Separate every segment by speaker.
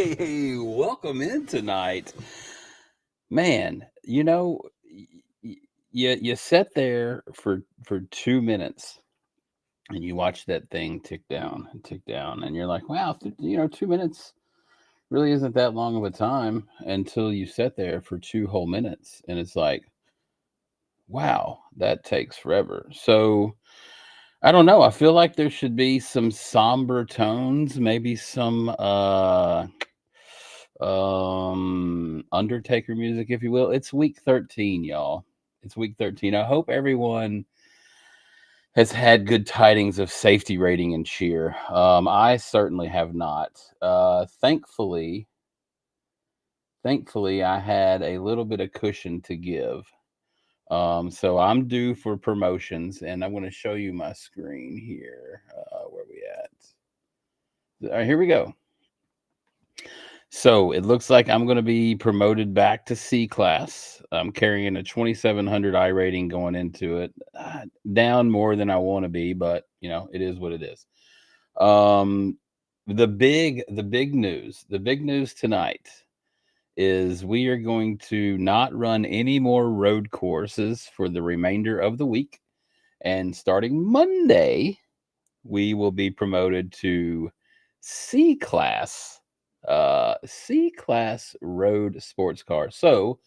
Speaker 1: Hey, welcome in tonight. Man, you sat there for 2 minutes and you watch that thing tick down, and you're like, wow, 2 minutes really isn't that long of a time until you sit there for 2 whole minutes, and it's like, wow, that takes forever. So I don't know. I feel like there should be some somber tones, maybe some Undertaker music, if you will. It's week 13, y'all. It's week 13. I hope everyone has had good tidings of safety rating and cheer. I certainly have not. Thankfully, I had a little bit of cushion to give. So I'm due for promotions, and I'm going to show you my screen here. Where we at? All right, here we go. So it looks like I'm going to be promoted back to C class. I'm carrying a 2700 I rating going into it. Down more than I want to be, but it is what it is. The big news tonight is we are going to not run any more road courses for the remainder of the week. And starting Monday, we will be promoted to C class road sports car. So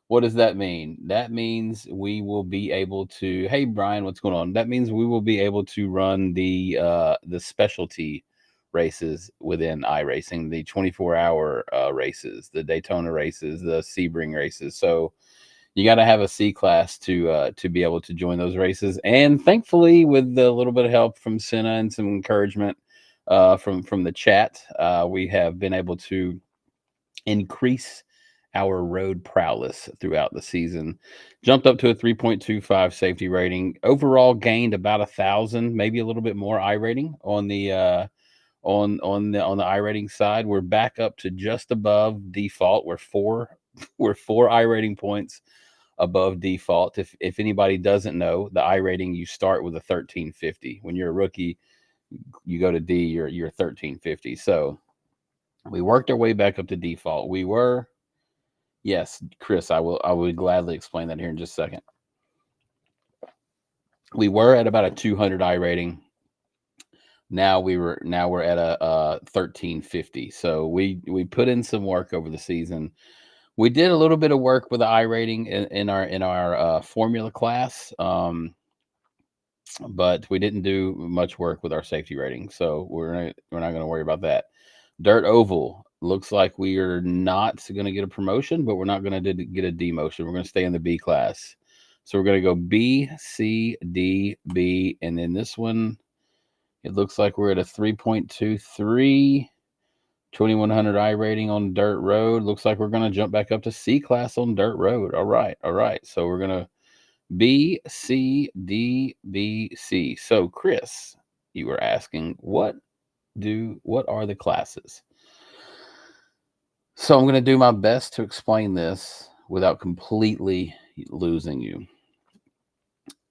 Speaker 1: what does that mean? That means we will be able to, hey Brian, what's going on? That means we will be able to run the specialty races within iRacing, the 24-hour races, the Daytona races, the Sebring races. So you got to have a C class to be able to join those races. And thankfully, with a little bit of help from Senna and some encouragement from the chat, we have been able to increase our road prowess throughout the season. Jumped up to a 3.25 safety rating. Overall, gained about 1,000, maybe a little bit more I rating on the on the I rating side. We're back up to just above default. We're four I rating points above default. If anybody doesn't know, the I rating, you start with a 1350. When you're a rookie, you go to D, you're 1350. So we worked our way back up to default. We were, yes, Chris, I would gladly explain that here in just a second. We were at about a 200 I rating. Now we're at a 1350. So we put in some work over the season. We did a little bit of work with the I rating in our formula class, but we didn't do much work with our safety rating. So we're not going to worry about that. Dirt Oval looks like we are not going to get a promotion, but we're not going to get a demotion. We're going to stay in the B class. So we're going to go B, C, D, B, and then this one, it looks like we're at a 3.23. 2100 I rating on dirt road. Looks like we're going to jump back up to C class on dirt road. All right. So we're going to B, C, D, B, C. So Chris, you were asking what are the classes? So I'm going to do my best to explain this without completely losing you.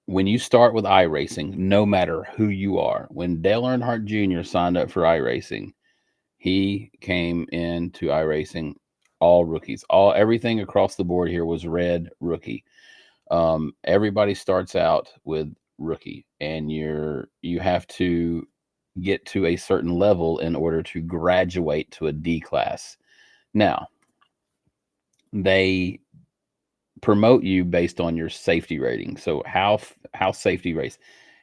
Speaker 1: When you start with iRacing, no matter who you are, when Dale Earnhardt Jr. signed up for iRacing, he came into iRacing all rookies. Everything across the board here was red rookie. Everybody starts out with rookie, and you have to get to a certain level in order to graduate to a D class. Now, they promote you based on your safety rating. So how safety race,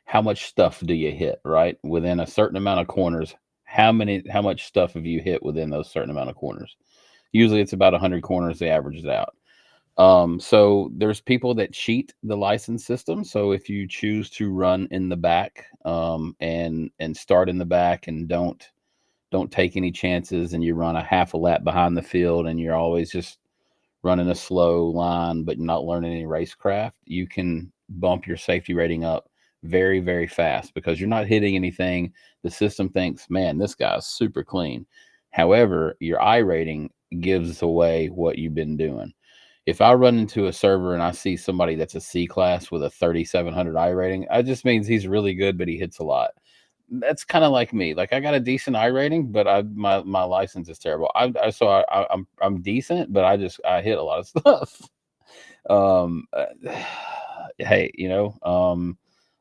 Speaker 1: how much stuff do you hit, right? Within a certain amount of corners, how much stuff have you hit within those certain amount of corners? Usually it's about 100 corners, they average it out. So there's people that cheat the license system. So if you choose to run in the back, and start in the back and don't take any chances, and you run a half a lap behind the field, and you're always just running a slow line, but not learning any racecraft, you can bump your safety rating up very, very fast because you're not hitting anything. The system thinks, man, this guy's super clean. However, your I rating gives away what you've been doing. If I run into a server and I see somebody that's a C class with a 3,700 I rating, it just means he's really good, but he hits a lot. That's kind of like me. Like I got a decent I rating, but my license is terrible. I'm decent, but I hit a lot of stuff. Uh, hey, I'm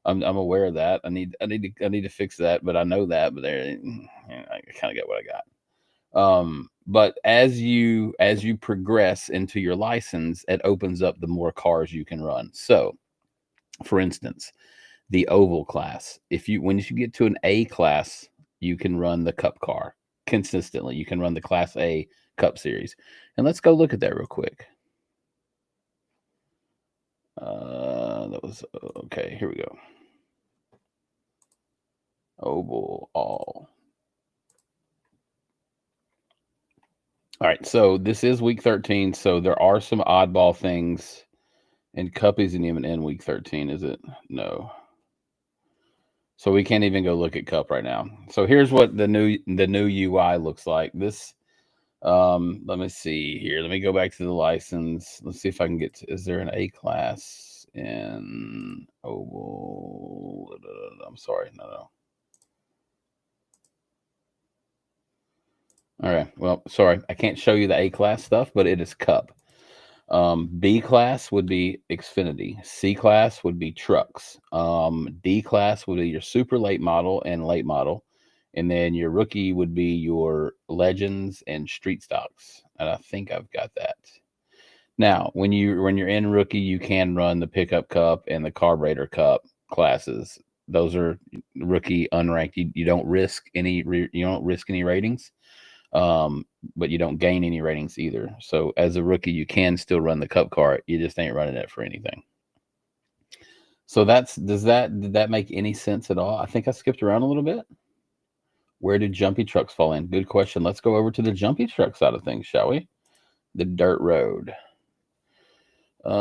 Speaker 1: aware of that. I need to fix that, but I know that. But I kind of get what I got. But as you progress into your license, it opens up the more cars you can run. So, for instance, the oval class. If you When you get to an A class, you can run the cup car consistently. You can run the class A cup series. And let's go look at that real quick. That was okay. Here we go. Oval all. All right. So this is week 13. So there are some oddball things. And cup isn't even in week 13, is it? No. So we can't even go look at cup right now. So here's what the new UI looks like. This let me see here. Let me go back to the license. Let's see if I can get to, is there an A class in oval? I'm sorry, no. All right. Well, sorry. I can't show you the A class stuff, but it is cup. B class would be Xfinity. C class would be trucks. D class would be your super late model and late model. And then your rookie would be your legends and street stocks. And I think I've got that. Now, when you're in rookie, you can run the pickup cup and the carburetor cup classes. Those are rookie unranked. You don't risk any ratings, but you don't gain any ratings either. So as a rookie, you can still run the cup car. You just ain't running it for anything. So did that make any sense at all? I think I skipped around a little bit. Where do jumpy trucks fall in? Good question. Let's go over to the jumpy truck side of things, shall we? The dirt road. Hang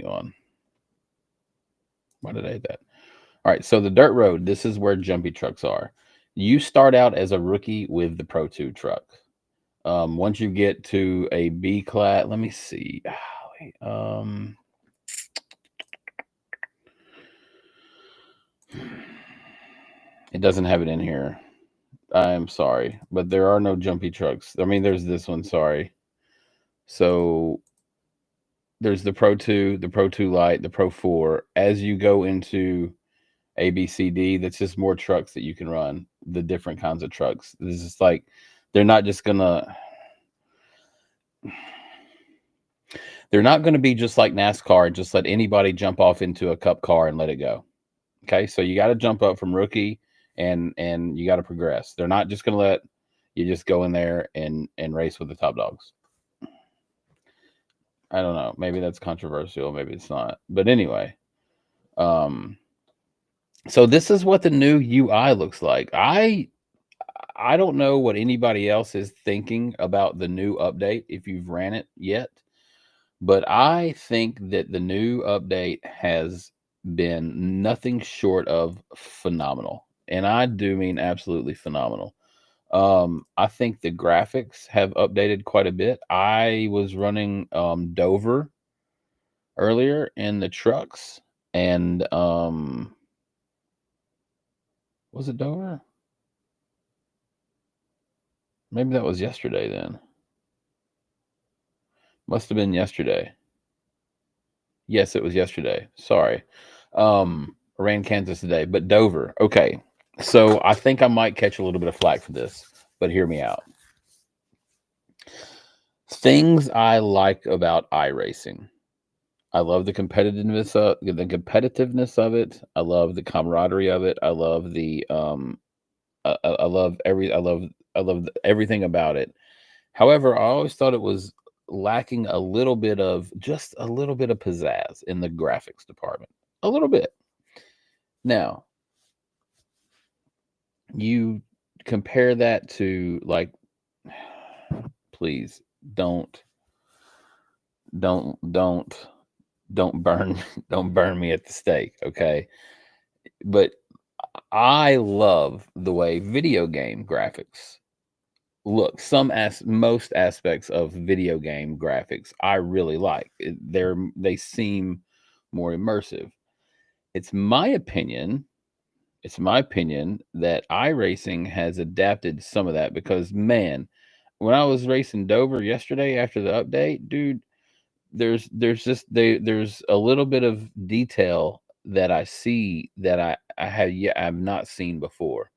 Speaker 1: on. Why did I hit that? All right, so the dirt road, this is where jumpy trucks are. You start out as a rookie with the Pro 2 truck. Once you get to a B class, let me see. It doesn't have it in here. I'm sorry, but there are no jumpy trucks. I mean, there's this one, sorry. So there's the Pro 2, the Pro 2 Lite, the Pro 4. As you go into A, B, C, D, that's just more trucks that you can run, the different kinds of trucks. This is like, they're not going to be just like NASCAR and just let anybody jump off into a cup car and let it go. Okay, so you got to jump up from rookie and you got to progress. They're not just going to let you just go in there and race with the top dogs. I don't know. Maybe that's controversial. Maybe it's not. But anyway, so this is what the new UI looks like. I don't know what anybody else is thinking about the new update if you've ran it yet, but I think that the new update has been nothing short of phenomenal. And I do mean absolutely phenomenal. I think the graphics have updated quite a bit. I was running Dover earlier in the trucks, and was it Dover? Maybe that was yesterday then. Must have been yesterday. Yes, it was yesterday. Sorry. I ran Kansas today, but Dover. Okay. So I think I might catch a little bit of flack for this, but hear me out. Things I like about iRacing. I love the competitiveness of it. I love the camaraderie of it. I love I love everything about it. However, I always thought it was lacking a little bit of pizzazz in the graphics department. A little bit. Now, you compare that to, like, please don't don't don't don't burn don't burn me at the stake, okay? But I love the way video game graphics look. Most aspects of video game graphics I really like. They seem more immersive. It's my opinion that iRacing has adapted some of that because, man, when I was racing Dover yesterday after the update, dude, there's a little bit of detail that I see that I've not seen before.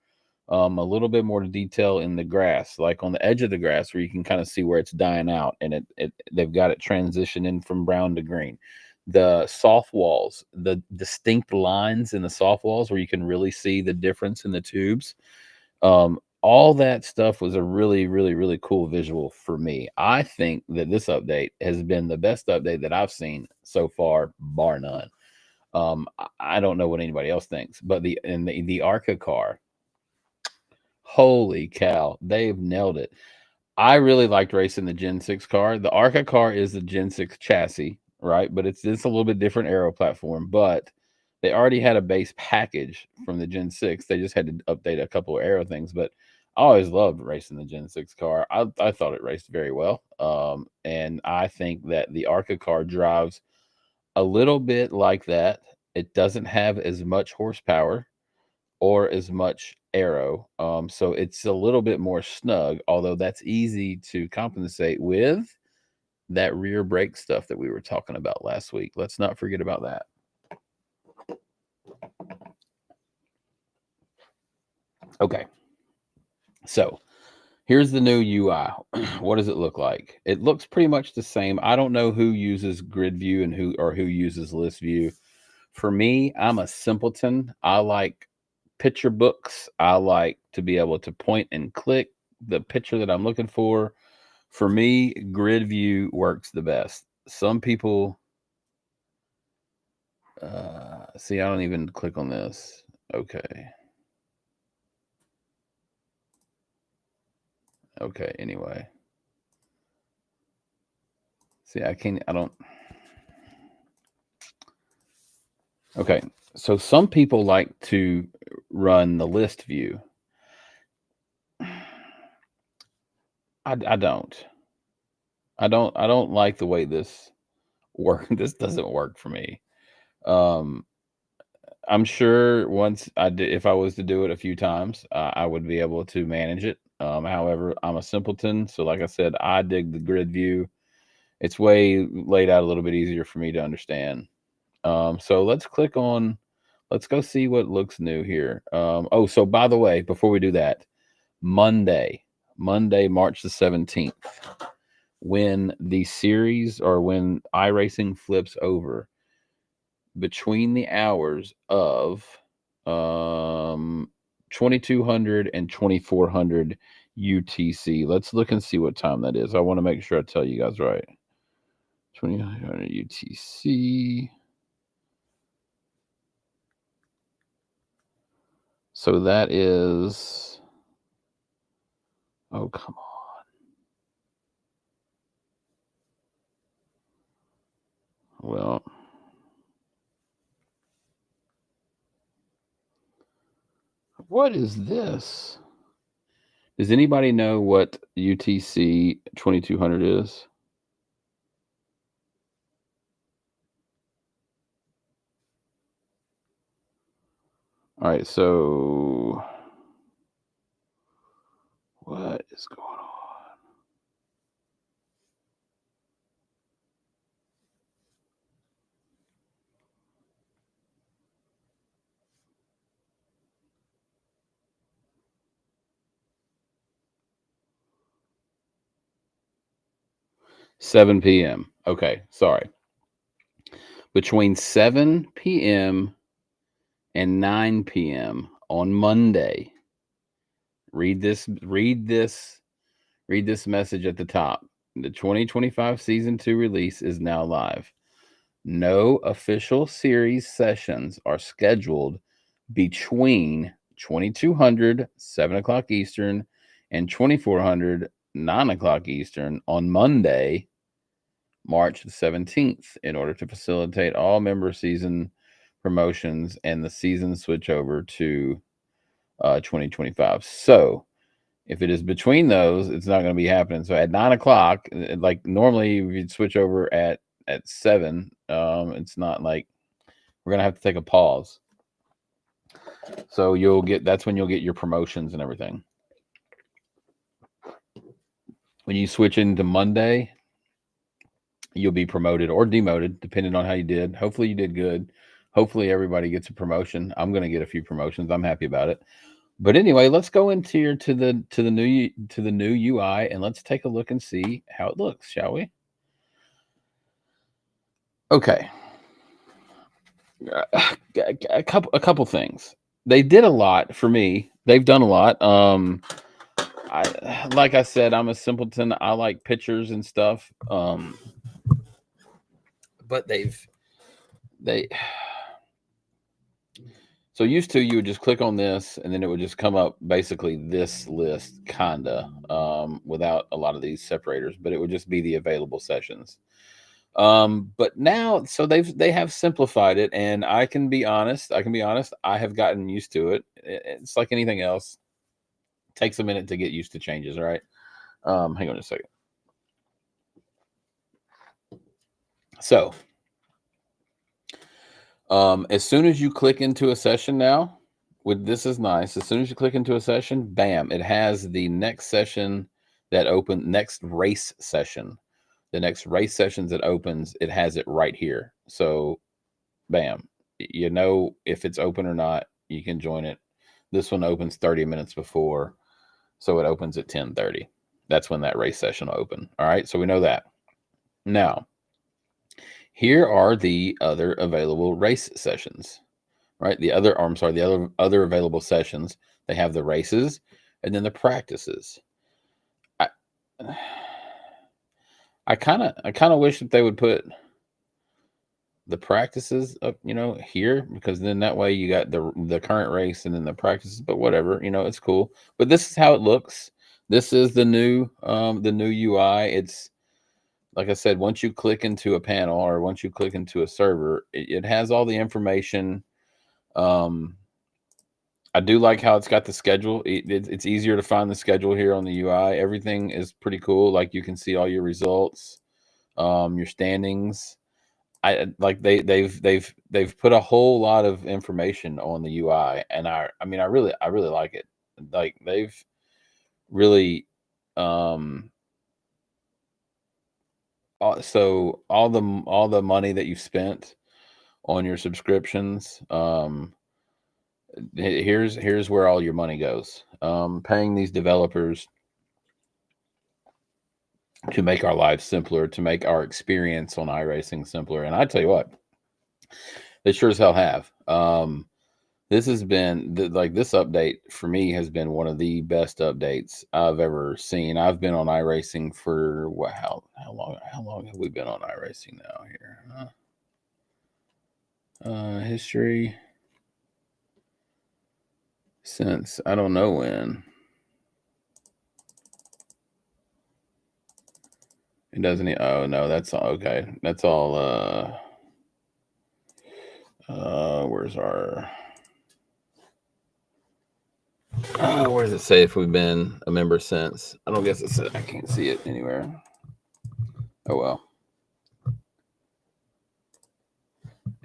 Speaker 1: A little bit more detail in the grass, like on the edge of the grass where you can kind of see where it's dying out, and they've got it transitioning from brown to green. The soft walls, the distinct lines in the soft walls where you can really see the difference in the tubes. All that stuff was a really, really, really cool visual for me. I think that this update has been the best update that I've seen so far, bar none. I don't know what anybody else thinks, but the ARCA car, holy cow, they've nailed it. I really liked racing the Gen 6 car. The ARCA car is the Gen 6 chassis, right? But it's a little bit different aero platform, but they already had a base package from the Gen 6. They just had to update a couple of aero things, but I always loved racing the Gen 6 car. I thought it raced very well. And I think that the ARCA car drives a little bit like that. It doesn't have as much horsepower or as much aero. So it's a little bit more snug, although that's easy to compensate with that rear brake stuff that we were talking about last week. Let's not forget about that. Okay. So here's the new UI. What does it look like? It looks pretty much the same. I don't know who uses grid view and who uses list view. For me, I'm a simpleton. I like picture books. I like to be able to point and click the picture that I'm looking for. For me, grid view works the best. Some people see, I don't even click on this. Okay. Okay, anyway. See, I don't. Okay, so some people like to run the list view. I don't. I don't like the way this work. This doesn't work for me. Um, I'm sure once if I was to do it a few times, I would be able to manage it. However, I'm a simpleton, so like I said, I dig the grid view. It's way laid out a little bit easier for me to understand. So let's go see what looks new here. Oh, so by the way, before we do that, Monday, March the 17th, when the series or when iRacing flips over between the hours of 2200 and 2400 UTC. Let's look and see what time that is. I want to make sure I tell you guys right. 2200 UTC. So that is, oh, come on. Well, what is this? Does anybody know what UTC 2200 is? All right, so what is going on? 7 p.m. Okay, sorry. Between 7 p.m. and 9 p.m. on Monday. Read this message at the top. The 2025 season 2 release is now live. No official series sessions are scheduled between 2200 7 o'clock Eastern and 2400 9 o'clock Eastern on Monday, March 17th, in order to facilitate all member season promotions and the season switch over to 2025. So if it is between those, it's not going to be happening. So at 9 o'clock, like normally you'd switch over at 7. It's not like We're gonna have to take a pause. So that's when you'll get your promotions and everything. When you switch into Monday, you'll be promoted or demoted, depending on how you did. Hopefully you did good. Hopefully everybody gets a promotion. I'm gonna get a few promotions. I'm happy about it. But anyway, let's go into here to the new UI and let's take a look and see how it looks, shall we? Okay. A couple things. They did a lot for me. They've done a lot. Like I said, I'm a simpleton. I like pictures and stuff. But they so used to, you would just click on this and then it would just come up basically this list kinda without a lot of these separators, but it would just be the available sessions. But now, so they have simplified it, and I can be honest, I have gotten used to it. It's like anything else. It takes a minute to get used to changes, all right? Hang on a second. So, as soon as you click into a session now, this is nice. As soon as you click into a session, bam, it has the next session next race session. The next race sessions that opens, it has it right here. So, bam, you know if it's open or not. You can join it. This one opens 30 minutes before, so it opens at 10:30. That's when that race session will open. All right, so we know that. Now, here are the other available race sessions. Right, the other available sessions. They have the races and then the practices. I kind of wish that they would put the practices up, here, because then that way you got the current race and then the practices. But whatever, it's cool. But this is how it looks. This is the new UI. It's like I said, once you click into a panel or once you click into a server, it has all the information. I do like how it's got the schedule. It's easier to find the schedule here on the UI. Everything is pretty cool. Like you can see all your results, your standings. I like they've put a whole lot of information on the UI, and I really like it. Like they've really so all the money that you've spent on your subscriptions, here's where all your money goes. Paying these developers to make our lives simpler, to make our experience on iRacing simpler. And I tell you what, they sure as hell have. This has been this update for me has been one of the best updates I've ever seen. I've been on iRacing for how long have we been on iRacing now here? History since I don't know when. It doesn't. Oh no, that's all okay. That's all. Where's our? Where does it say if we've been a member since? I don't guess it's. I can't see it anywhere. Oh well.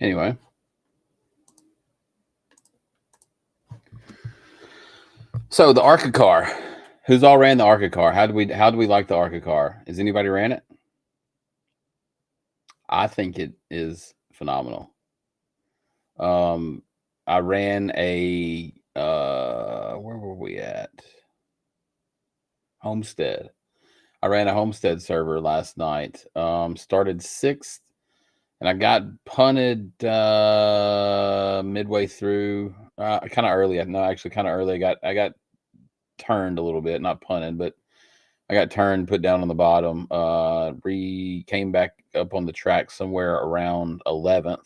Speaker 1: Anyway. So the ARCA Car. Who's all ran the ARCA Car? How do we like the ARCA Car? Has anybody ran it? I think it is phenomenal. I ran a where were we at? Homestead. I ran a Homestead server last night. Started 6th, and I got punted midway through. Kind of early. No, actually, kind of early. I got turned a little bit, not punted, but I got turned, put down on the bottom. Came back up on the track somewhere around 11th,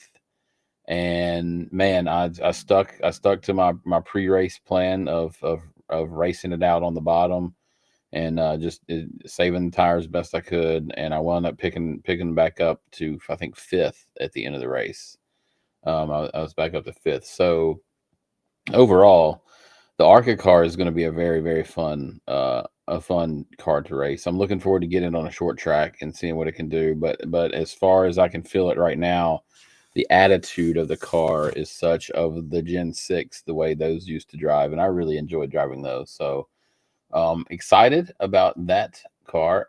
Speaker 1: and man, I stuck to my pre-race plan of racing it out on the bottom, and just saving the tires best I could, and I wound up picking back up to, I think, 5th at the end of the race. I was back up to 5th. So overall, the ARCA car is going to be a very, very fun car to race. I'm looking forward to getting it on a short track and seeing what it can do. But as far as I can feel it right now, the attitude of the car is such of the Gen 6, the way those used to drive, and I really enjoyed driving those. So excited about that car.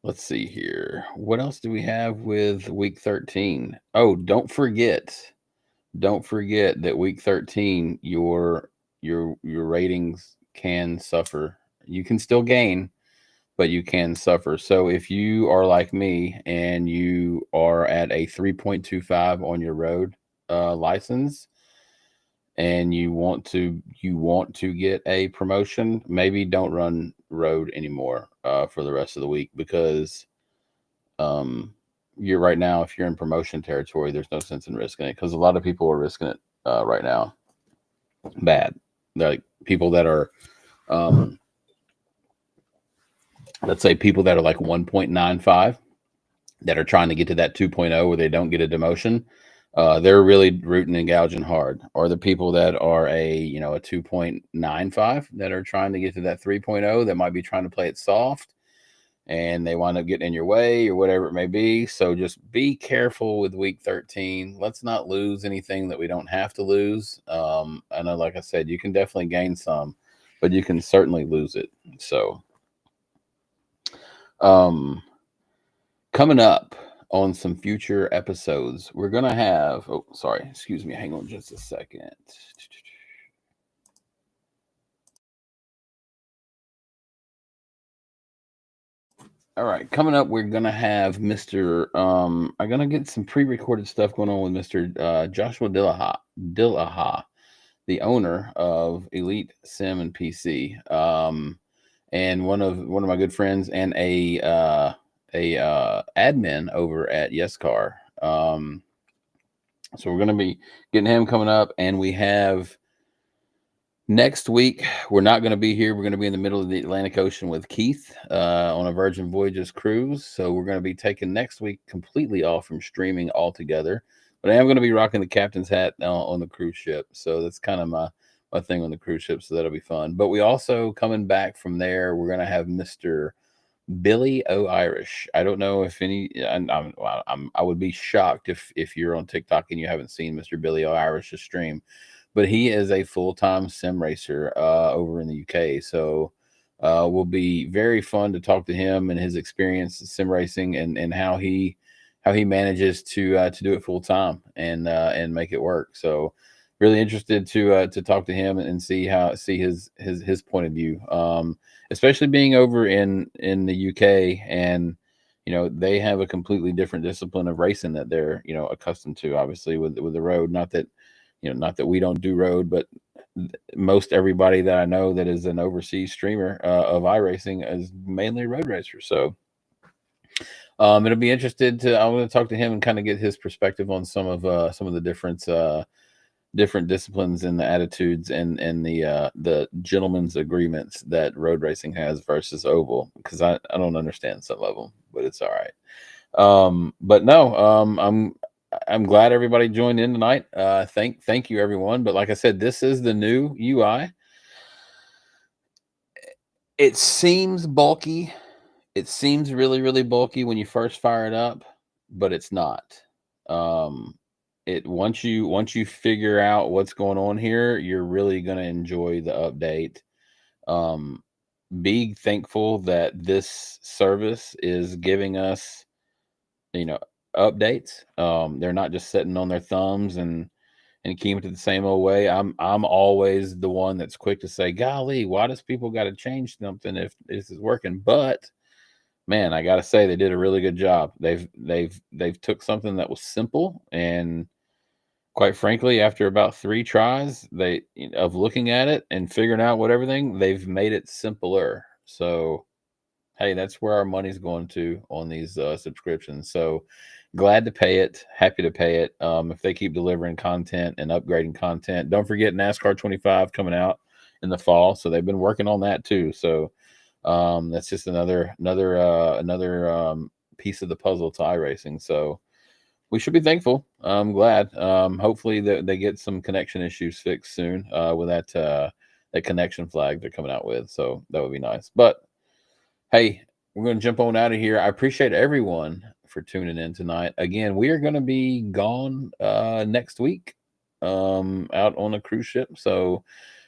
Speaker 1: Let's see here. What else do we have with week 13? Oh, don't forget that week 13 your ratings can suffer. You can still gain, but you can suffer. So if you are like me and you are at a 3.25 on your road license, and you want to get a promotion, maybe don't run road anymore for the rest of the week, because um, you're right now, if you're in promotion territory, there's no sense in risking it, because a lot of people are risking it right now. Bad. They're like people that are, um, let's say, people that are like 1.95, that are trying to get to that 2.0 where they don't get a demotion. They're really rooting and gouging hard. Or the people that are a 2.95, that are trying to get to that 3.0, that might be trying to play it soft, and they wind up getting in your way or whatever it may be. So just be careful with week 13. Let's not lose anything that we don't have to lose. I know, like I said, you can definitely gain some, but you can certainly lose it. So um, coming up on some future episodes, we're going to have, oh, sorry, excuse me, hang on just a second. All right, coming up, we're gonna have Mr. I'm gonna get some pre-recorded stuff going on with Mr. Joshua Dillaha, the owner of Elite Sim and PC, and one of my good friends, and a admin over at Yes Car. So we're gonna be getting him coming up, and we have next week, we're not going to be here. We're going to be in the middle of the Atlantic Ocean with Keith on a Virgin Voyages cruise. So we're going to be taking next week completely off from streaming altogether. But I am going to be rocking the captain's hat on the cruise ship. So that's kind of my thing on the cruise ship. So that'll be fun. But we also, coming back from there, we're going to have Mr. Billy O. Irish. I don't know if any. I would be shocked if you're on TikTok and you haven't seen Mr. Billy O. Irish's stream, but he is a full-time sim racer over in the UK. So will be very fun to talk to him and his experience in sim racing, and how he manages to do it full time and make it work. So really interested to talk to him and see his point of view, especially being over in the UK. And they have a completely different discipline of racing that they're accustomed to, obviously, with the road. Not that we don't do road, but most everybody that I know that is an overseas streamer of iRacing is mainly road racers. So it'll be interested to. I'm going to talk to him and kind of get his perspective on some of the different disciplines and the attitudes and the gentleman's agreements that road racing has versus oval, because I don't understand some of them, but it's all right. But no, I'm glad everybody joined in tonight. Thank you, everyone. But like I said, this is the new UI. It seems bulky. It seems really, really bulky when you first fire it up, but it's not. Um, it once you figure out what's going on here, you're really gonna enjoy the update. Um, be thankful that this service is giving us you know updates. They're not just sitting on their thumbs and keeping it the same old way. I'm always the one that's quick to say, golly, why does people got to change something if this is working? But man, I gotta say, they did a really good job. They've took something that was simple, and quite frankly, after about 3 tries of looking at it and figuring out what everything, they've made it simpler. So hey, that's where our money's going to on these subscriptions. So glad to pay it, happy to pay it. If they keep delivering content and upgrading content, don't forget NASCAR 25 coming out in the fall. So they've been working on that too. So that's just another piece of the puzzle to iRacing. So we should be thankful. I'm glad. Hopefully they get some connection issues fixed soon with that connection flag they're coming out with. So that would be nice. But hey, we're going to jump on out of here. I appreciate everyone for tuning in tonight. Again, we are going to be gone next week, out on a cruise ship. So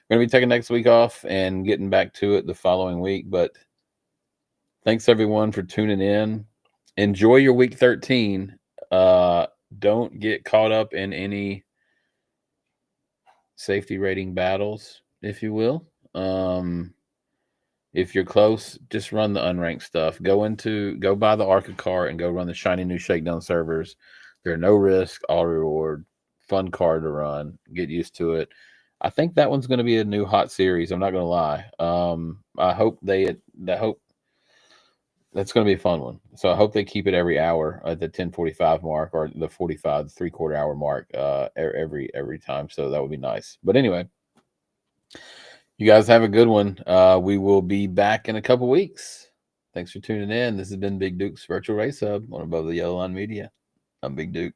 Speaker 1: we're going to be taking next week off and getting back to it the following week. But thanks everyone for tuning in. Enjoy your week 13. Don't get caught up in any safety rating battles, if you will. If you're close, just run the unranked stuff. Go buy the ARCA car and go run the shiny new shakedown servers. They're no risk, all reward, fun car to run. Get used to it. I think that one's going to be a new hot series. I'm not going to lie. I hope that's going to be a fun one. So I hope they keep it every hour at the 10:45 mark or the 45, 3/4 hour mark every time. So that would be nice. But anyway, you guys have a good one. We will be back in a couple weeks. Thanks for tuning in. This has been Big Duke's Virtual Race Hub on Above the Yellow Line Media. I'm Big Duke.